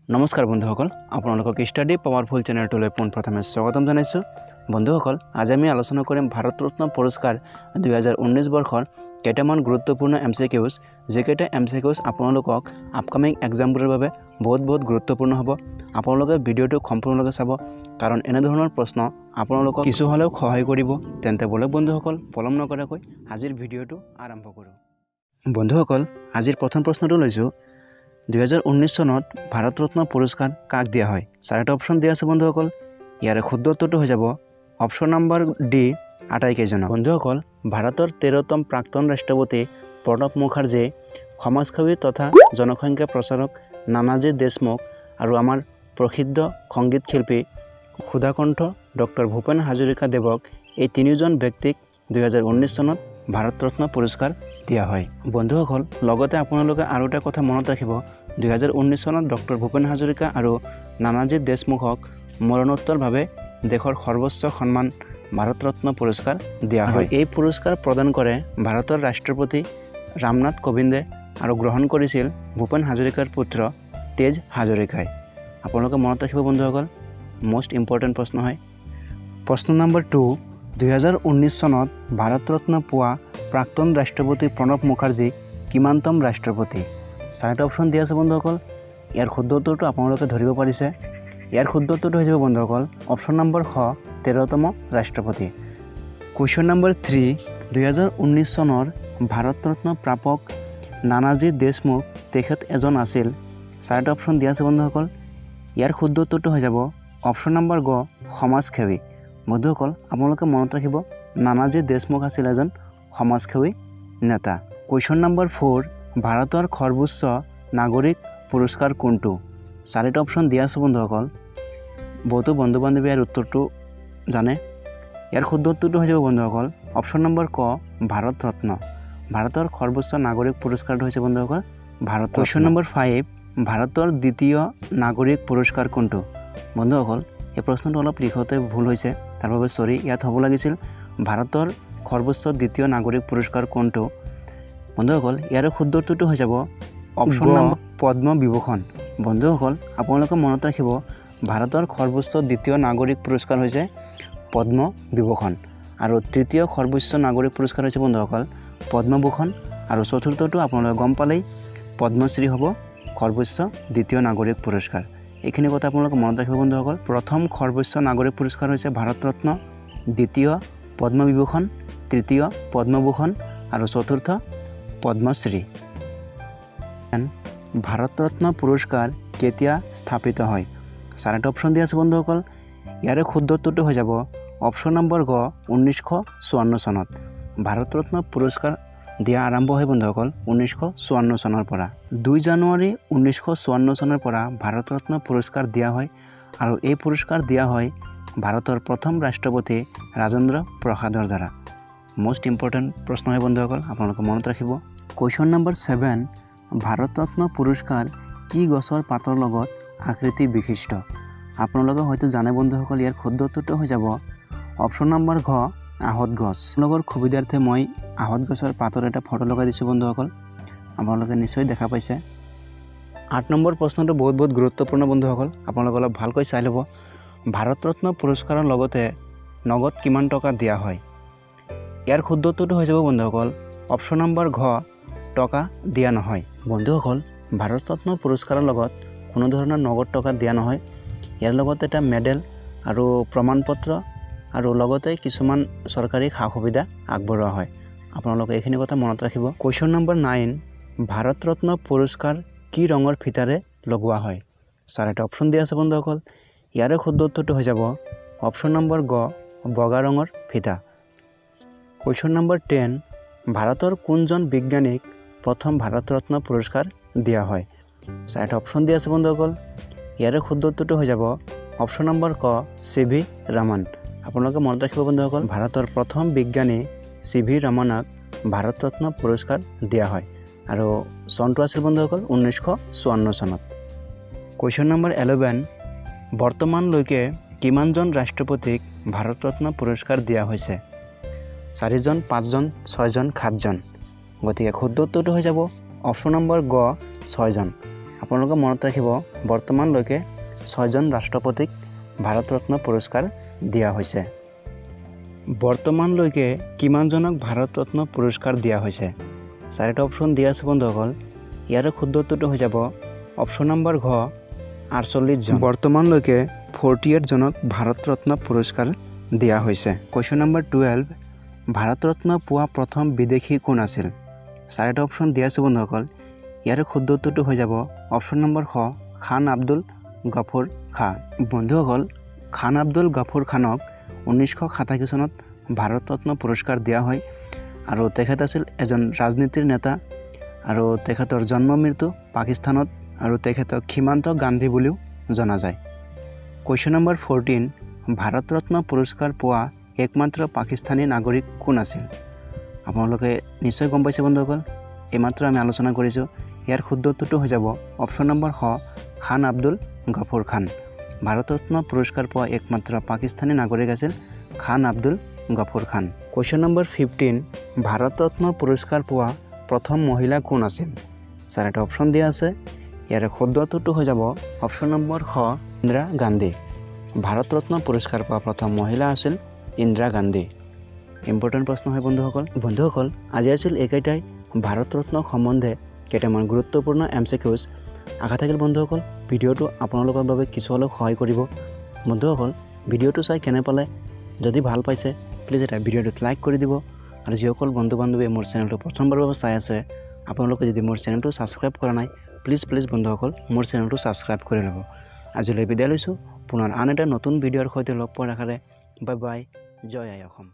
নমস্কাৰ বন্ধুসকল, আপোনালোকক ষ্টাডি পাৱাৰফুল চেনেলটোলৈ পোনপ্ৰথমে স্বাগতম জনাইছোঁ। বন্ধুসকল, আজি আমি আলোচনা কৰিম ভাৰতৰত্ন পুৰস্কাৰ 2019 বৰ্ষৰ কেইটামান গুৰুত্বপূৰ্ণ MCQs, যিকেইটা MCQs আপোনালোকক আপকামিং এক্সামবোৰৰ বাবে বহুত গুৰুত্বপূৰ্ণ হ'ব। আপোনালোকে ভিডিঅ'টো সম্পূৰ্ণকৈ চাব, কাৰণ এনেধৰণৰ প্ৰশ্ন আপোনালোকক কিছু হ'লেও সহায় কৰিব। তেন্তে বলক বন্ধুসকল, পলম নকৰাকৈ আজিৰ ভিডিঅ'টো আৰম্ভ কৰোঁ। বন্ধুসকল, আজিৰ প্ৰথম প্ৰশ্নটো লৈছোঁ, 2019 চনত ভাৰতৰত্ন পুৰস্কাৰ কাক দিয়া হয়? চাৰিটা অপশ্যন দিয়া আছে বন্ধুসকল। ইয়াৰে শুদ্ধ উত্তৰটো হৈ যাব অপশ্যন নম্বৰ ডি, আটাইকেইজনক। বন্ধুসকল, ভাৰতৰ 13তম প্ৰাক্তন ৰাষ্ট্ৰপতি প্ৰণৱ মুখাৰ্জী, সমাজসেৱী তথা জনসংখ্যা প্ৰচাৰক নানাজী দেশমুখ আৰু আমাৰ প্ৰসিদ্ধ সংগীত শিল্পী সুধাকণ্ঠ ডক্টৰ ভূপেন হাজৰিকা দেৱক, এই তিনিজন ব্যক্তিক 2019 চনত ভাৰতৰত্ন পুৰস্কাৰ দিয়া হয়। বন্ধুসকল, লগতে আপোনালোকে আৰু এটা কথা মনত ৰাখিব, 2019 চনত ডক্টৰ ভূপেন হাজৰিকা আৰু নানাজী দেশমুখক মৰণোত্তৰভাৱে দেশৰ সৰ্বোচ্চ সন্মান ভাৰতৰত্ন পুৰস্কাৰ দিয়া হয়। এই পুৰস্কাৰ প্ৰদান কৰে ভাৰতৰ ৰাষ্ট্ৰপতি ৰামনাথ কোবিন্দে আৰু গ্ৰহণ কৰিছিল ভূপেন হাজৰিকাৰ পুত্ৰ তেজ হাজৰিকাই। আপোনালোকে মনত ৰাখিব বন্ধুসকল, মষ্ট ইম্পৰ্টেণ্ট প্ৰশ্ন হয়। প্ৰশ্ন নম্বৰ 2, 2019 চনত ভাৰতৰত্ন পোৱা প্ৰাক্তন ৰাষ্ট্ৰপতি প্ৰণৱ মুখাৰ্জী কিমানতম ৰাষ্ট্ৰপতি? চাৰিটা অপশ্যন দিয়া আছে বন্ধুসকল। ইয়াৰ শুদ্ধ উত্তৰটো আপোনালোকে ধৰিব পাৰিছে। ইয়াৰ শুদ্ধ উত্তৰটো হৈ যাব বন্ধুসকল অপশ্যন নম্বৰ খ, 13তম ৰাষ্ট্ৰপতি। কুৱেশ্যন নম্বৰ 3, 2019 চনৰ ভাৰতৰত্ন প্ৰাপক নানাজী দেশমুখ তেখেত এজন আছিল। চাৰিটা অপশ্যন দিয়া আছে বন্ধুসকল। ইয়াৰ শুদ্ধ উত্তৰটো হৈ যাব অপশ্যন নম্বৰ গ, সমাজসেৱী। বন্ধুসকল, আপোনালোকে মনত ৰাখিব, নানাজী দেশমুখ আছিল এজন সমাজসেৱী নেতা। কুৱেশ্যন নম্বৰ 4, ভাৰতৰ সৰ্বোচ্চ নাগৰিক পুৰস্কাৰ কোনটো? চাৰিটা অপশ্যন দিয়া আছে বন্ধুসকল। বহুতো বন্ধু বান্ধৱী ইয়াৰ উত্তৰটো জানে। ইয়াৰ শুদ্ধ উত্তৰটো হৈ যাব বন্ধুসকল অপশ্যন নম্বৰ ক, ভাৰতৰত্ন। ভাৰতৰ সৰ্বোচ্চ নাগৰিক পুৰস্কাৰটো হৈছে বন্ধুসকল ভাৰতৰত্ন। কুৱেশ্যন নম্বৰ 5, ভাৰতৰ দ্বিতীয় নাগৰিক পুৰস্কাৰ কোনটো? বন্ধুসকল, এই প্ৰশ্নটো অলপ লিখোঁতে ভুল হৈছে, তাৰ বাবে চৰি। ইয়াত হ'ব লাগিছিল ভাৰতৰ সৰ্বোচ্চ দ্বিতীয় নাগৰিক পুৰস্কাৰ কোনটো? বন্ধুসকল, ইয়াৰ শুদ্ধ উত্তৰটো হৈ যাব অপশ্যন নম্বৰ পদ্ম বিভূষণ। বন্ধুসকল, আপোনালোকে মনত ৰাখিব, ভাৰতৰ সৰ্বোচ্চ দ্বিতীয় নাগৰিক পুৰস্কাৰ হৈছে পদ্ম বিভূষণ, আৰু তৃতীয় সৰ্বোচ্চ নাগৰিক পুৰস্কাৰ হৈছে বন্ধুসকল পদ্মভূষণ, আৰু চতুৰ্থটো আপোনালোকে গম পালেই পদ্মশ্ৰী হ'ব সৰ্বোচ্চ দ্বিতীয় নাগৰিক পুৰস্কাৰ। এইখিনি কথা আপোনালোকে মনত ৰাখিব বন্ধুসকল। প্ৰথম সৰ্বোচ্চ নাগৰিক পুৰস্কাৰ হৈছে ভাৰতৰত্ন, দ্বিতীয় পদ্মবিভূষণ, তৃতীয় পদ্মভূষণ আৰু চতুৰ্থ পদ্মশ্ৰী। ভাৰতৰত্ন পুৰস্কাৰ কেতিয়া স্থাপিত হয়? চাৰিটা অপশ্যন দিয়া আছে বন্ধুসকল। ইয়াৰে শুদ্ধ উত্তৰটো হৈ যাব অপশ্যন নম্বৰ গ, 1954 চনত। ভাৰতৰত্ন পুৰস্কাৰ দিয়া আৰম্ভ হয় বন্ধুসকল 1954 চনৰ পৰা। 2 জানুৱাৰী 1954 চনৰ পৰা ভাৰতৰত্ন পুৰস্কাৰ দিয়া হয়, আৰু এই পুৰস্কাৰ দিয়া হয় ভাৰতৰ প্ৰথম ৰাষ্ট্ৰপতি ৰাজেন্দ্ৰ প্ৰসাদৰ দ্বাৰা। মষ্ট ইম্পৰ্টেণ্ট প্ৰশ্ন হয় বন্ধুসকল, আপোনালোকে মনত ৰাখিব। কুৱেশ্যন নম্বৰ 7, ভাৰতৰত্ন পুৰস্কাৰ কি গছৰ পাতৰ লগত আকৃতি বিশিষ্ট? আপোনালোকে হয়তো জানে বন্ধুসকল। ইয়াৰ শুদ্ধ উত্তৰটো হৈ যাব অপশ্যন নম্বৰ ঘ, আহঁত গছ। আপোনালোকৰ সুবিধাৰ্থে মই আহঁত গছৰ পাতৰ এটা ফটো লগাই দিছোঁ বন্ধুসকল, আপোনালোকে নিশ্চয় দেখা পাইছে। 8 নম্বৰ প্ৰশ্নটো বহুত গুৰুত্বপূৰ্ণ বন্ধুসকল, আপোনালোকে অলপ ভালকৈ চাই ল'ব। ভাৰতৰত্ন পুৰস্কাৰৰ লগতে নগদ কিমান টকা দিয়া হয়? ইয়াৰ শুদ্ধ উত্তৰটো হৈ যাব বন্ধুসকল অপশ্যন নম্বৰ ঘ, টকা দিয়া নহয়। বন্ধুসকল, ভাৰতৰত্ন পুৰস্কাৰৰ লগত কোনো ধৰণৰ নগদ টকা দিয়া নহয়। ইয়াৰ লগত এটা মেডেল আৰু প্ৰমাণপত্ৰ আৰু লগতে কিছুমান চৰকাৰী সা সুবিধা আগবঢ়োৱা হয়। আপোনালোকে এইখিনি কথা মনত ৰাখিব। কুৱেশ্যন নম্বৰ 9, ভাৰতৰত্ন পুৰস্কাৰ কি ৰঙৰ ফিতাৰে লগোৱা হয়? চাৰিটা অপশ্যন দিয়া আছে বন্ধুসকল। ইয়াৰে শুদ্ধ উত্তৰটো হৈ যাব অপশ্যন নম্বৰ গ, বগা ৰঙৰ ফিতা। কুৱেশ্যন নম্বৰ 10, ভাৰতৰ কোনজন বিজ্ঞানীক প্ৰথম ভাৰতৰত্ন পুৰস্কাৰ দিয়া হয়? চাৰিটা অপশ্যন দিয়া আছে বন্ধুসকল। ইয়াৰে শুদ্ধ উত্তৰটো হৈ যাব অপশ্যন নম্বৰ ক, CV ৰামন। আপোনালোকে মনত ৰাখিব বন্ধুসকল, ভাৰতৰ প্ৰথম বিজ্ঞানী CV ৰামনক ভাৰতৰত্ন পুৰস্কাৰ দিয়া হয়, আৰু চনটো আছিল বন্ধুসকল 1954 চনত। কুৱেশ্যন নম্বৰ 11, বৰ্তমানলৈকে কিমানজন ৰাষ্ট্ৰপতিক ভাৰতৰত্ন পুৰস্কাৰ দিয়া হৈছে? 4জন, 5জন, 6জন, 7জন। গতিকে শুদ্ধ উত্তৰটো হৈ যাব অপশ্যন নম্বৰ গ, 6জন। আপোনালোকে মনত ৰাখিব বৰ্তমানলৈকে 6জন ৰাষ্ট্ৰপতিক ভাৰত ৰত্ন পুৰস্কাৰ দিয়া হৈছে। বৰ্তমানলৈকে কিমানজনক ভাৰত ৰত্ন পুৰস্কাৰ দিয়া হৈছে? 4টা অপশ্যন দিয়া আছে বন্ধুসকল। ইয়াৰে শুদ্ধ উত্তৰটো হৈ যাব অপশ্যন নম্বৰ ঘ 48 জন। বৰ্তমানলৈকে 48 জনক ভাৰত ৰত্ন পুৰস্কাৰ দিয়া হৈছে। কুৱেশ্যন নম্বৰ 12 ভাৰত ৰত্ন পোৱা প্ৰথম বিদেশী কোন আছিল? 4টা অপশ্যন দিয়া আছে বন্ধুসকল। ইয়াৰে শুদ্ধ উত্তৰটো হৈ যাব অপশ্যন নম্বৰ খ খান আব্দুল গফুৰ খান। বন্ধুসকল খান আব্দুল গফুৰ খানক 1987 চনত ভাৰত ৰত্ন পুৰস্কাৰ দিয়া হয় আৰু তেখেত আছিল এজন ৰাজনীতিৰ নেতা আৰু তেখেতৰ জন্ম মৃত্যু পাকিস্তানত আৰু তেখেতক সীমান্ত গান্ধী বুলিও জনা যায়। কুৱেশ্যন নম্বৰ 14 ভাৰত ৰত্ন পুৰস্কাৰ পোৱা একমাত্ৰ পাকিস্তানী নাগৰিক কোন আছিল? আপোনালোকে নিশ্চয় গম পাইছে বন্ধুসকল। এইমাত্ৰ আমি আলোচনা কৰিছোঁ। ইয়াৰ শুদ্ধ উত্তৰটো হৈ যাব অপশ্যন নম্বৰ খ খান আব্দুল গফুৰ খান। ভাৰত ৰত্ন পুৰস্কাৰ পোৱা একমাত্ৰ পাকিস্তানী নাগৰিক আছিল খান আব্দুল গফুৰ খান। কুৱেশ্যন নম্বৰ 15 ভাৰত ৰত্ন পুৰস্কাৰ পোৱা প্ৰথম মহিলা কোন আছিল? 4টা অপশ্যন দিয়া আছে। ইয়াৰে শুদ্ধ উত্তৰটো হৈ যাব অপশ্যন নম্বৰ খ ইন্দিৰা গান্ধী। ভাৰত ৰত্ন পুৰস্কাৰ পোৱা প্ৰথম মহিলা আছিল ইন্দিৰা গান্ধী। ইম্পৰ্টেণ্ট প্ৰশ্ন হয় বন্ধুসকল আজি আছিল একেইটাই ভাৰত ৰত্ন সম্বন্ধে কেইটামান গুৰুত্বপূৰ্ণ MCQs। আশা থাকিল বন্ধুসকল ভিডিঅ'টো আপোনালোকৰ বাবে কিছু অলপ সহায় কৰিব। বন্ধুসকল ভিডিঅ'টো চাই কেনে পালে? যদি ভাল পাইছে প্লিজ এটা ভিডিঅ'টোত লাইক কৰি দিব আৰু যিসকল বন্ধু বান্ধৱীয়ে মোৰ চেনেলটো প্ৰথমবাৰৰ বাবে চাই আছে আপোনালোকে যদি মোৰ চেনেলটো ছাবস্ক্ৰাইব কৰা নাই প্লিজ বন্ধুসকল মোৰ চেনেলটো ছাবস্ক্ৰাইব কৰি ল'ব। আজিলৈ বিদায় লৈছোঁ। পুনৰ আন এটা নতুন ভিডিঅ'ৰ সৈতে লগ পোৱাৰ আশাৰে বাই বাই। জয় আই অসম।